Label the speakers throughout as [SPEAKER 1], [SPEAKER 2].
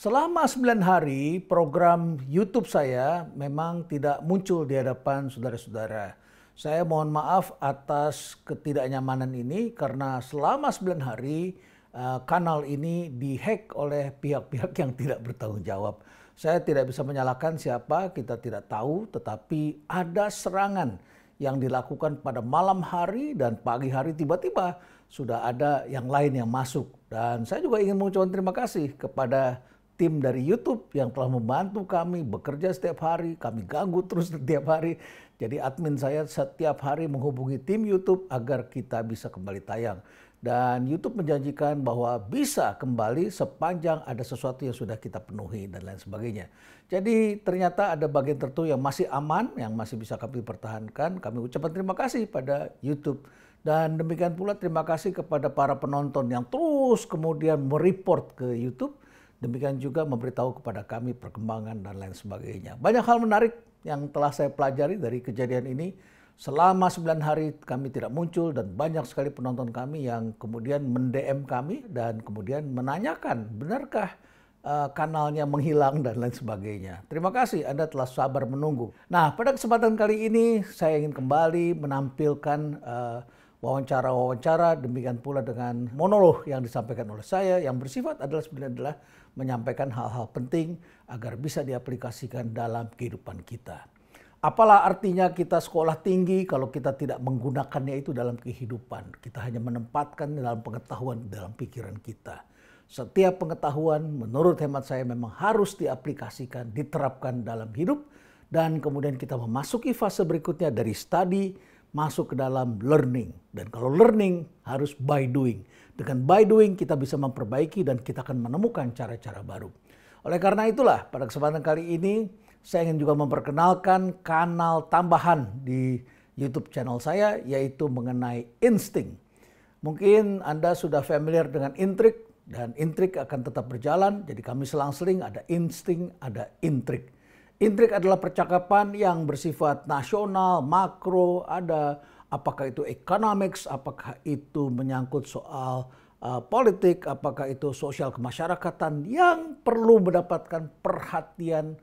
[SPEAKER 1] Selama 9 hari, program YouTube saya memang tidak muncul di hadapan saudara-saudara. Saya mohon maaf atas ketidaknyamanan ini karena selama 9 hari kanal ini dihack oleh pihak-pihak yang tidak bertanggung jawab. Saya tidak bisa menyalahkan siapa, kita tidak tahu, tetapi ada serangan yang dilakukan pada malam hari dan pagi hari tiba-tiba sudah ada yang lain yang masuk. Dan saya juga ingin mengucapkan terima kasih kepada tim dari YouTube yang telah membantu kami bekerja setiap hari, kami ganggu terus setiap hari. Jadi admin saya setiap hari menghubungi tim YouTube agar kita bisa kembali tayang. Dan YouTube menjanjikan bahwa bisa kembali sepanjang ada sesuatu yang sudah kita penuhi dan lain sebagainya. Jadi ternyata ada bagian tertentu yang masih aman, yang masih bisa kami pertahankan. Kami ucapkan terima kasih pada YouTube. Dan demikian pula terima kasih kepada para penonton yang terus kemudian mereport ke YouTube. Demikian juga memberitahu kepada kami perkembangan dan lain sebagainya. Banyak hal menarik yang telah saya pelajari dari kejadian ini. Selama 9 hari kami tidak muncul dan banyak sekali penonton kami yang kemudian mend-DM kami dan kemudian menanyakan benarkah kanalnya menghilang dan lain sebagainya. Terima kasih Anda telah sabar menunggu. Nah, pada kesempatan kali ini saya ingin kembali menampilkan wawancara-wawancara, demikian pula dengan monolog yang disampaikan oleh saya yang bersifat sebenarnya menyampaikan hal-hal penting agar bisa diaplikasikan dalam kehidupan kita. Apalah artinya kita sekolah tinggi kalau kita tidak menggunakannya itu dalam kehidupan. Kita hanya menempatkan dalam pengetahuan dalam pikiran kita. Setiap pengetahuan menurut hemat saya memang harus diaplikasikan, diterapkan dalam hidup. Dan kemudian kita memasuki fase berikutnya dari study masuk ke dalam learning. Dan kalau learning harus by doing. Dengan by doing kita bisa memperbaiki dan kita akan menemukan cara-cara baru. Oleh karena itulah pada kesempatan kali ini saya ingin juga memperkenalkan kanal tambahan di YouTube channel saya yaitu mengenai insting. Mungkin Anda sudah familiar dengan intrik dan intrik akan tetap berjalan. Jadi kami selang-seling ada insting, ada intrik. Intrik adalah percakapan yang bersifat nasional, makro, ada apakah itu economics, apakah itu menyangkut soal politik, apakah itu sosial kemasyarakatan yang perlu mendapatkan perhatian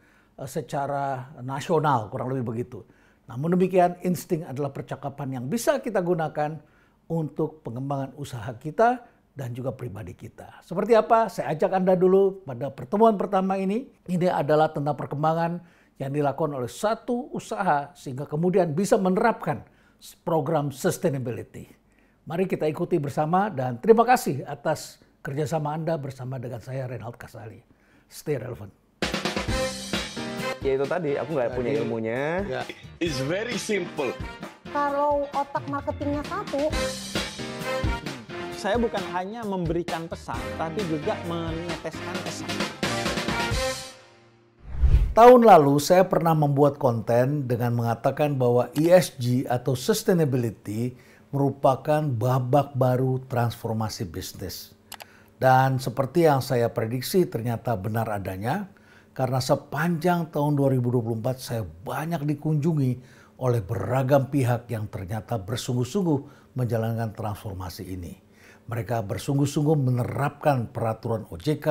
[SPEAKER 1] secara nasional, kurang lebih begitu. Namun demikian, insting adalah percakapan yang bisa kita gunakan untuk pengembangan usaha kita dan juga pribadi kita. Seperti apa? Saya ajak Anda dulu pada pertemuan pertama ini. Ini adalah tentang perkembangan yang dilakukan oleh satu usaha sehingga kemudian bisa menerapkan program sustainability. Mari kita ikuti bersama dan terima kasih atas kerjasama Anda bersama dengan saya Reinhard Kasali. Stay relevant.
[SPEAKER 2] Ya itu tadi, aku nggak punya ilmunya.
[SPEAKER 3] It's very simple.
[SPEAKER 4] Kalau otak marketingnya satu,
[SPEAKER 5] saya bukan hanya memberikan pesan, tapi juga meneteskan pesan.
[SPEAKER 1] Tahun lalu saya pernah membuat konten dengan mengatakan bahwa ESG atau sustainability merupakan babak baru transformasi bisnis. Dan seperti yang saya prediksi ternyata benar adanya karena sepanjang tahun 2024 saya banyak dikunjungi oleh beragam pihak yang ternyata bersungguh-sungguh menjalankan transformasi ini. Mereka bersungguh-sungguh menerapkan peraturan OJK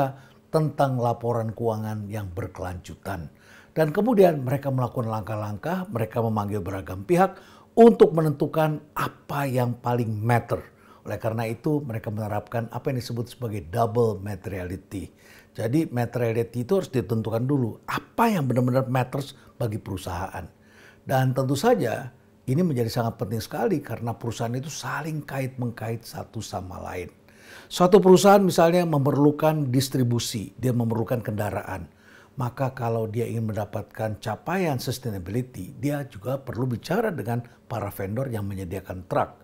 [SPEAKER 1] tentang laporan keuangan yang berkelanjutan. Dan kemudian mereka melakukan langkah-langkah, mereka memanggil beragam pihak untuk menentukan apa yang paling matter. Oleh karena itu mereka menerapkan apa yang disebut sebagai double materiality. Jadi materiality itu harus ditentukan dulu apa yang benar-benar matters bagi perusahaan. Dan tentu saja ini menjadi sangat penting sekali karena perusahaan itu saling kait-mengkait satu sama lain. Suatu perusahaan misalnya memerlukan distribusi, dia memerlukan kendaraan. Maka kalau dia ingin mendapatkan capaian sustainability, dia juga perlu bicara dengan para vendor yang menyediakan truk.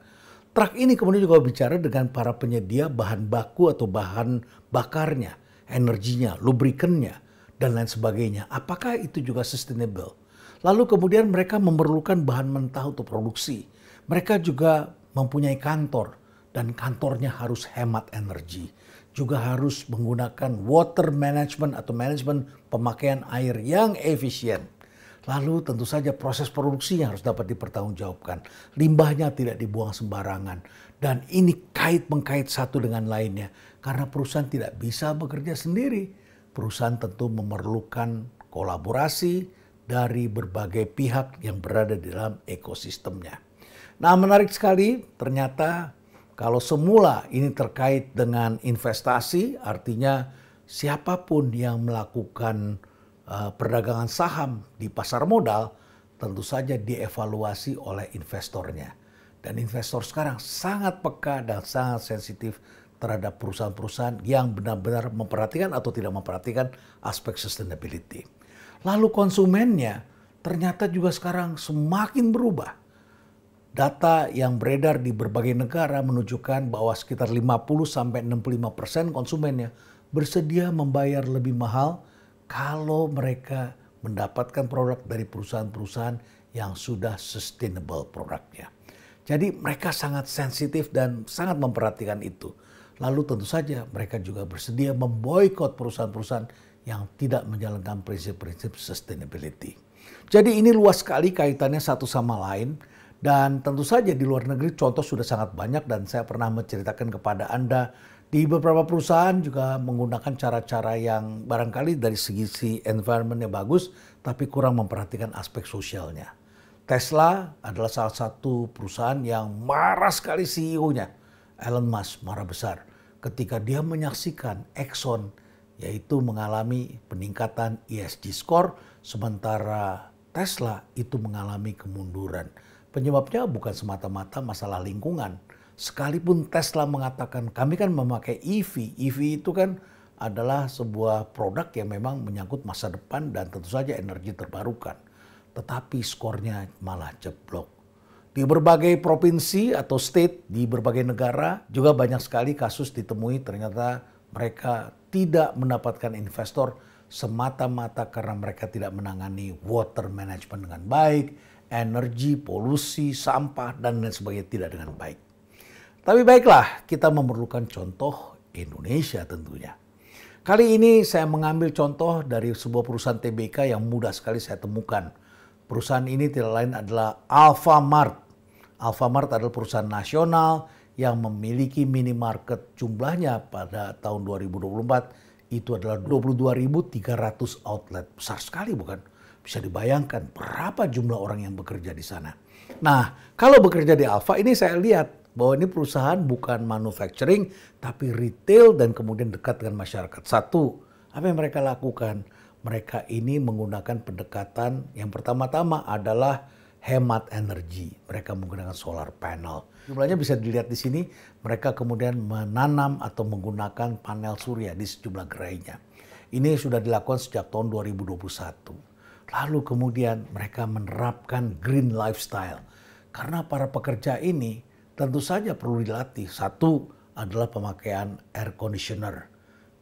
[SPEAKER 1] Truk ini kemudian juga bicara dengan para penyedia bahan baku atau bahan bakarnya, energinya, lubrikannya, dan lain sebagainya. Apakah itu juga sustainable? Lalu kemudian mereka memerlukan bahan mentah untuk produksi. Mereka juga mempunyai kantor. Dan kantornya harus hemat energi. Juga harus menggunakan water management atau manajemen pemakaian air yang efisien. Lalu tentu saja proses produksinya harus dapat dipertanggungjawabkan. Limbahnya tidak dibuang sembarangan. Dan ini kait-mengkait satu dengan lainnya. Karena perusahaan tidak bisa bekerja sendiri. perusahaan tentu memerlukan kolaborasi dari berbagai pihak yang berada di dalam ekosistemnya. Nah, menarik sekali ternyata kalau semula ini terkait dengan investasi, artinya siapapun yang melakukan perdagangan saham di pasar modal tentu saja dievaluasi oleh investornya. Dan investor sekarang sangat peka dan sangat sensitif terhadap perusahaan-perusahaan yang benar-benar memperhatikan atau tidak memperhatikan aspek sustainability. Lalu konsumennya ternyata juga sekarang semakin berubah. Data yang beredar di berbagai negara menunjukkan bahwa sekitar 50-65% konsumennya bersedia membayar lebih mahal kalau mereka mendapatkan produk dari perusahaan-perusahaan yang sudah sustainable produknya. Jadi mereka sangat sensitif dan sangat memperhatikan itu. Lalu tentu saja mereka juga bersedia memboikot perusahaan-perusahaan yang tidak menjalankan prinsip-prinsip sustainability. Jadi ini luas sekali kaitannya satu sama lain. Dan tentu saja di luar negeri contoh sudah sangat banyak dan saya pernah menceritakan kepada Anda di beberapa perusahaan juga menggunakan cara-cara yang barangkali dari segi environment-nya bagus tapi kurang memperhatikan aspek sosialnya. Tesla adalah salah satu perusahaan yang marah sekali CEO-nya, Elon Musk, marah besar ketika dia menyaksikan Exxon yaitu mengalami peningkatan ESG score sementara Tesla itu mengalami kemunduran. Penyebabnya bukan semata-mata masalah lingkungan. Sekalipun Tesla mengatakan kami kan memakai EV. EV itu kan adalah sebuah produk yang memang menyangkut masa depan dan tentu saja energi terbarukan. Tetapi skornya malah jeblok. Di berbagai provinsi atau state di berbagai negara juga banyak sekali kasus ditemui ternyata mereka tidak mendapatkan investor semata-mata karena mereka tidak menangani water management dengan baik, energi, polusi, sampah, dan lain sebagainya tidak dengan baik. Tapi baiklah, kita memerlukan contoh Indonesia tentunya. Kali ini saya mengambil contoh dari sebuah perusahaan TBK yang mudah sekali saya temukan. Perusahaan ini tidak lain adalah Alfamart. Alfamart adalah perusahaan nasional yang memiliki minimarket jumlahnya pada tahun 2024 itu adalah 22.300 outlet. Besar sekali bukan? Bisa dibayangkan berapa jumlah orang yang bekerja di sana. Nah, kalau bekerja di Alfa ini saya lihat bahwa ini perusahaan bukan manufacturing tapi retail dan kemudian dekat dengan masyarakat. Satu, apa yang mereka lakukan? Mereka ini menggunakan pendekatan yang pertama-tama adalah hemat energi. Mereka menggunakan solar panel. Jumlahnya bisa dilihat di sini. Mereka kemudian menanam atau menggunakan panel surya di sejumlah gerainya. Ini sudah dilakukan sejak tahun 2021. Lalu kemudian mereka menerapkan green lifestyle. Karena para pekerja ini tentu saja perlu dilatih. Satu adalah pemakaian air conditioner.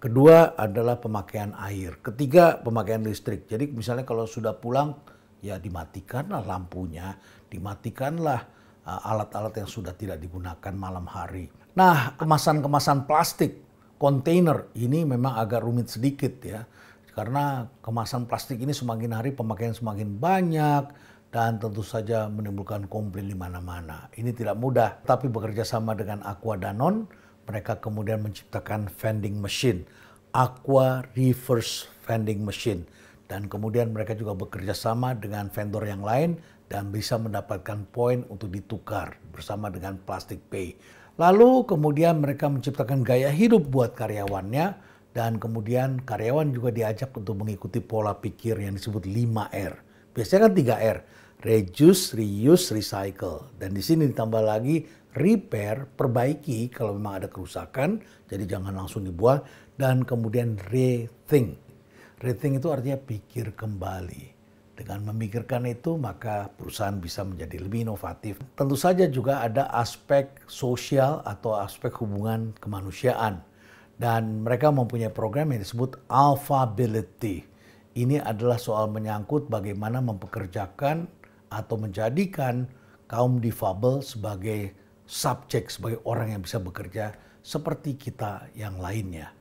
[SPEAKER 1] Kedua adalah pemakaian air. Ketiga, pemakaian listrik. Jadi misalnya kalau sudah pulang, ya dimatikanlah lampunya, dimatikanlah alat-alat yang sudah tidak digunakan malam hari. Nah, kemasan-kemasan plastik, kontainer, ini memang agak rumit sedikit ya. Karena kemasan plastik ini semakin hari pemakaian semakin banyak dan tentu saja menimbulkan komplain di mana-mana. Ini tidak mudah, tapi bekerja sama dengan Aqua Danone, mereka kemudian menciptakan vending machine, Aqua Reverse Vending Machine. Dan kemudian mereka juga bekerja sama dengan vendor yang lain dan bisa mendapatkan poin untuk ditukar bersama dengan Plastic Pay. Lalu kemudian mereka menciptakan gaya hidup buat karyawannya dan kemudian karyawan juga diajak untuk mengikuti pola pikir yang disebut 5R. Biasanya kan 3R, reduce, reuse, recycle. Dan di sini ditambah lagi repair, perbaiki kalau memang ada kerusakan, jadi jangan langsung dibuang, dan kemudian rethink. Rethink itu artinya pikir kembali. Dengan memikirkan itu, maka perusahaan bisa menjadi lebih inovatif. Tentu saja juga ada aspek sosial atau aspek hubungan kemanusiaan. Dan mereka mempunyai program yang disebut Alphability. Ini adalah soal menyangkut bagaimana mempekerjakan atau menjadikan kaum difabel sebagai subjek, sebagai orang yang bisa bekerja seperti kita yang lainnya.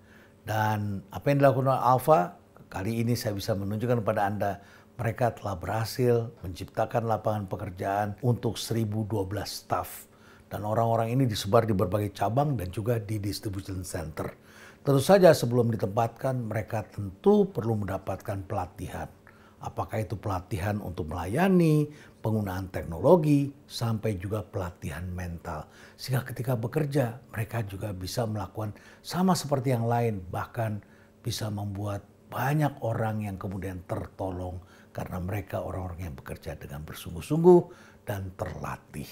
[SPEAKER 1] Dan apa yang dilakukan oleh Alfa, kali ini saya bisa menunjukkan kepada Anda, mereka telah berhasil menciptakan lapangan pekerjaan untuk 1.012 staf. Dan orang-orang ini disebar di berbagai cabang dan juga di distribution center. Tentu saja sebelum ditempatkan mereka tentu perlu mendapatkan pelatihan. Apakah itu pelatihan untuk melayani, penggunaan teknologi, sampai juga pelatihan mental. Sehingga ketika bekerja mereka juga bisa melakukan sama seperti yang lain. Bahkan bisa membuat banyak orang yang kemudian tertolong karena mereka orang-orang yang bekerja dengan bersungguh-sungguh dan terlatih.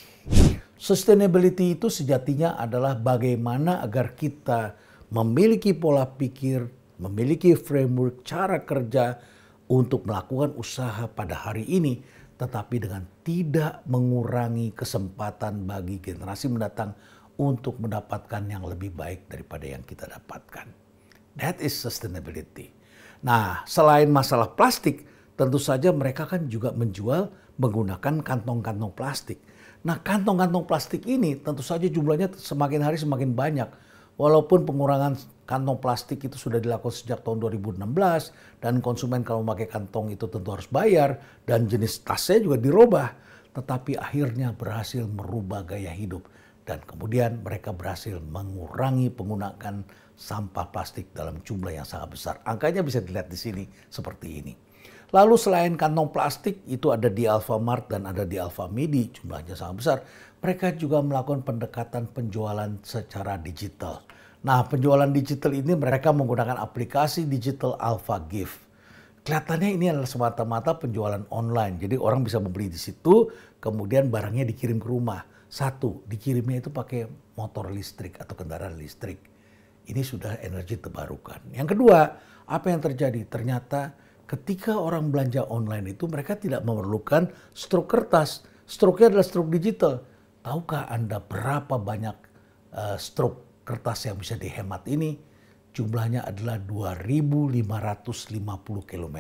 [SPEAKER 1] Sustainability itu sejatinya adalah bagaimana agar kita memiliki pola pikir, memiliki framework cara kerja untuk melakukan usaha pada hari ini, tetapi dengan tidak mengurangi kesempatan bagi generasi mendatang untuk mendapatkan yang lebih baik daripada yang kita dapatkan. That is sustainability. Nah, selain masalah plastik, tentu saja mereka kan juga menjual menggunakan kantong-kantong plastik. Nah, kantong-kantong plastik ini tentu saja jumlahnya semakin hari semakin banyak. Walaupun pengurangan kantong plastik itu sudah dilakukan sejak tahun 2016 dan konsumen kalau memakai kantong itu tentu harus bayar dan jenis tasnya juga dirubah. Tetapi akhirnya berhasil merubah gaya hidup dan kemudian mereka berhasil mengurangi penggunaan sampah plastik dalam jumlah yang sangat besar. Angkanya bisa dilihat di sini seperti ini. Lalu selain kantong plastik itu ada di Alfamart dan ada di Alfamidi, jumlahnya sangat besar. Mereka juga melakukan pendekatan penjualan secara digital. Nah, penjualan digital ini mereka menggunakan aplikasi digital Alpha Gift. Kelihatannya ini adalah semata-mata penjualan online. Jadi orang bisa membeli di situ, kemudian barangnya dikirim ke rumah. Satu, dikirimnya itu pakai motor listrik atau kendaraan listrik. Ini sudah energi terbarukan. Yang kedua, apa yang terjadi? Ternyata ketika orang belanja online itu mereka tidak memerlukan struk kertas. Struknya adalah struk digital. Tahukah Anda berapa banyak struk kertas yang bisa dihemat ini? Jumlahnya adalah 2.550 km.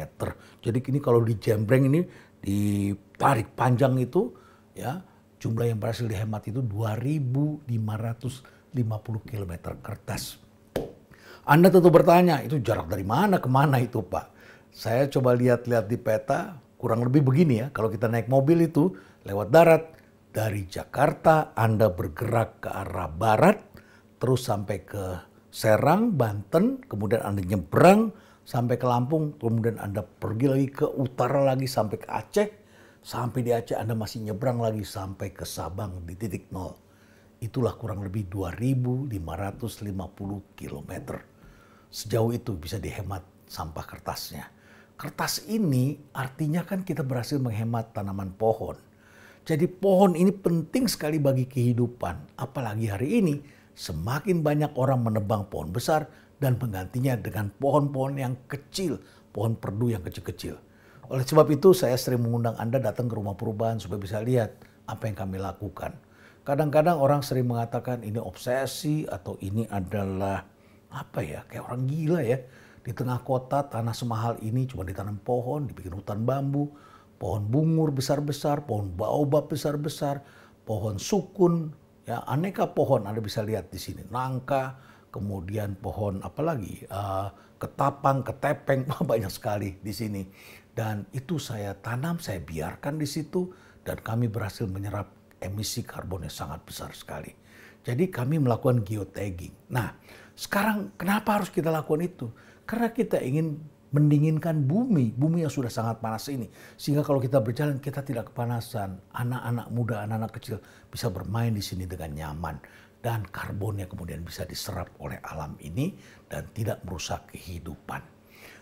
[SPEAKER 1] Jadi ini kalau dijembreng ini, ditarik panjang itu, ya jumlah yang berhasil dihemat itu 2.550 km kertas. Anda tentu bertanya, itu jarak dari mana ke mana itu Pak? Saya coba lihat-lihat di peta, kurang lebih begini ya. Kalau kita naik mobil itu lewat darat, dari Jakarta Anda bergerak ke arah barat, terus sampai ke Serang, Banten, kemudian Anda nyebrang sampai ke Lampung, kemudian Anda pergi lagi ke utara lagi sampai ke Aceh, sampai di Aceh Anda masih nyebrang lagi sampai ke Sabang di titik nol. Itulah kurang lebih 2.550 km. Sejauh itu bisa dihemat sampah kertasnya. Kertas ini artinya kan kita berhasil menghemat tanaman pohon. Jadi pohon ini penting sekali bagi kehidupan. Apalagi hari ini semakin banyak orang menebang pohon besar dan menggantinya dengan pohon-pohon yang kecil, pohon perdu yang kecil-kecil. Oleh sebab itu saya sering mengundang Anda datang ke rumah perubahan supaya bisa lihat apa yang kami lakukan. Kadang-kadang orang sering mengatakan ini obsesi atau ini adalah apa ya, kayak orang gila ya. Di tengah kota tanah semahal ini cuma ditanam pohon, dibikin hutan bambu, pohon bungur besar-besar, pohon baobab besar-besar, pohon sukun, ya aneka pohon Anda bisa lihat di sini. Nangka, kemudian pohon apalagi, ketapang, ketepeng, banyak sekali di sini. Dan itu saya tanam, saya biarkan di situ dan kami berhasil menyerap emisi karbon yang sangat besar sekali. Jadi kami melakukan geotagging. Nah, sekarang kenapa harus kita lakukan itu? Karena kita ingin mendinginkan bumi yang sudah sangat panas ini. Sehingga kalau kita berjalan kita tidak kepanasan. Anak-anak muda, anak-anak kecil bisa bermain di sini dengan nyaman. Dan karbonnya kemudian bisa diserap oleh alam ini dan tidak merusak kehidupan.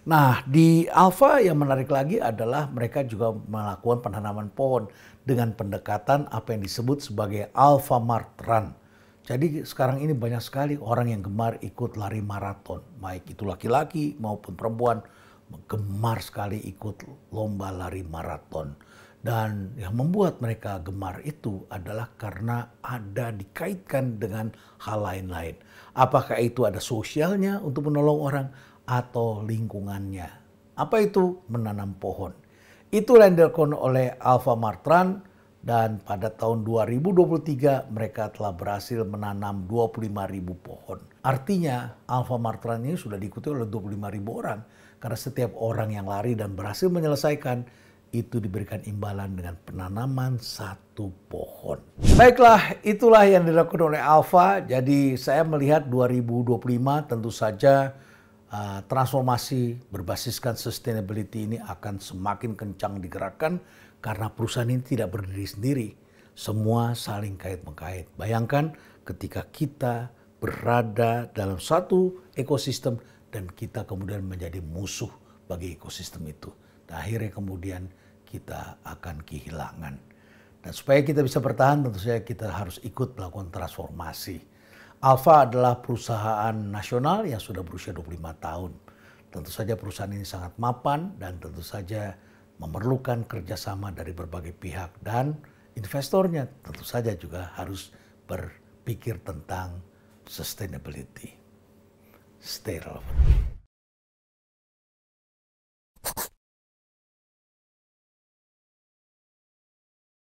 [SPEAKER 1] Nah, di Alfa yang menarik lagi adalah mereka juga melakukan penanaman pohon dengan pendekatan apa yang disebut sebagai Alfamart Run. Jadi sekarang ini banyak sekali orang yang gemar ikut lari maraton. Baik itu laki-laki maupun perempuan gemar sekali ikut lomba lari maraton. Dan yang membuat mereka gemar itu adalah karena ada dikaitkan dengan hal lain-lain. Apakah itu ada sosialnya untuk menolong orang atau lingkungannya. Apa itu? Menanam pohon. Itulah yang dilakukan oleh Alfamart Run. Dan pada tahun 2023 mereka telah berhasil menanam 25.000 pohon. Artinya Alfamart Run ini sudah diikuti oleh 25.000 orang. Karena setiap orang yang lari dan berhasil menyelesaikan itu diberikan imbalan dengan penanaman 1 pohon. Baiklah, itulah yang dilakukan oleh Alfa. Jadi saya melihat 2025 tentu saja transformasi berbasiskan sustainability ini akan semakin kencang digerakkan karena perusahaan ini tidak berdiri sendiri. Semua saling kait-mengkait. Bayangkan ketika kita berada dalam satu ekosistem dan kita kemudian menjadi musuh bagi ekosistem itu. Dan akhirnya kemudian kita akan kehilangan. Dan supaya kita bisa bertahan tentu saja kita harus ikut melakukan transformasi. Alfa adalah perusahaan nasional yang sudah berusia 25 tahun. Tentu saja perusahaan ini sangat mapan dan tentu saja memerlukan kerjasama dari berbagai pihak. Dan investornya tentu saja juga harus berpikir tentang sustainability. Stay relevant.